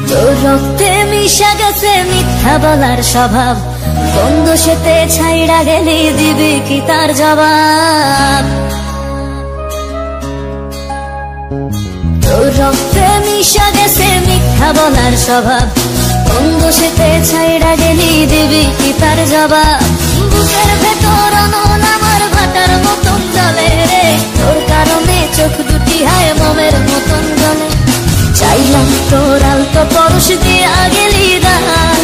তোর রক্তে মিশা গেছে মিথ্যা বলার স্বভাব, কোন দোষেতে ছাইড়া গেলি দিবি কি তার জবাব? তোর রক্তে মিশা গেছে মিথ্যা বলার স্বভাব, কোন দোষেতে ছাইড়া গেলি দিবি কি তার জবাব? বুকের ভেতর অনল আমার ভাটার মতন জ্বলে রে, তোর কারণে চোখ দুটি হায় মোমের মতন জ্বলে। চাইলাম তোর আলতো পরশ দিয়া গেলি দান,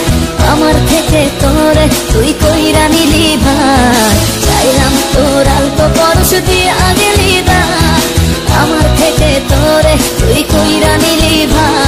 আমার থেকে তোরে তুই কইরা নিলি ভাই। চাইলাম তোর আলতো পরশ দিয়া গেলি দান, আমার থেকে তোরে তুই কইরা নিলি ভাই।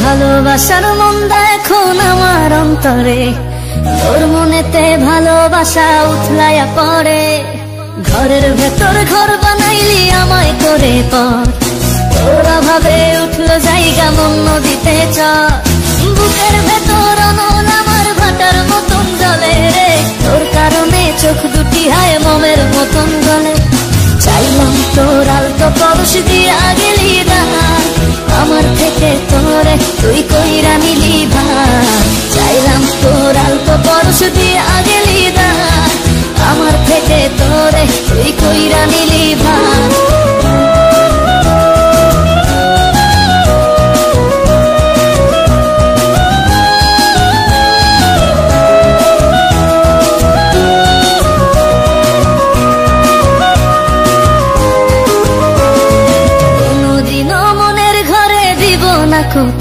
ভালোবাসার মন্দা এখন আমার অন্তরে, তোর মনেতে ভালোবাসা উথলাইয়া পড়ে। ঘরের ভেতর ঘর বানাইলি আমায় করে পর, তোর অভাবে উঠলো জায়গা মন নদীতে চর। বুকের ভেতর অনল আমার ভাটার মতন জ্বলে রে, তোর কারণে চোখ দুটি হায় মোমের মতন জ্বলে। চাইলাম তোর আলতো পরশ দিয়া গেলি দান, আমার থেকে তোরে তুই কইরা নিলি ভাই। চাইলাম তোর আলতো পরশ দিয়া গেলি দান, আমার থেকে তোরে তুই কইরা নিলি ভাই।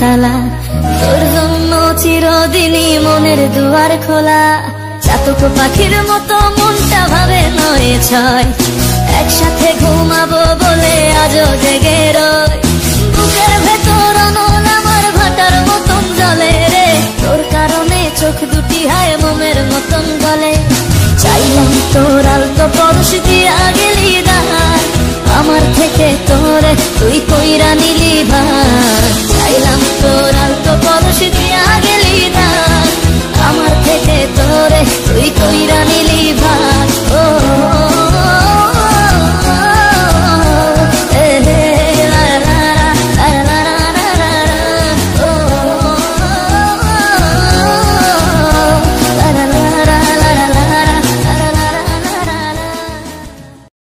তালা তোর জন্য চিরদিনই মনের দুয়ার খোলা। চাতক পাখির মতো মনটা ভাবে নয় ছয়, একসাথে ঘুমাবো বলে আজও জেগে রয়। বুকের ভেতর অনল আমার ভাটার মতন জ্বলে রে, তোর কারণে চোখ দুটি হায় মোমের মতন গলে। চাইলাম তোর আলতো পরশ দিয়া গেলি দান, আমার থেকে তোরে তুই কইরা নিলি ভাই। চাইলাম তোর আলতো পরশ দিয়া গেলি দান, আমার থেকে তোরে তুই কইরা নিলি ভাই। ও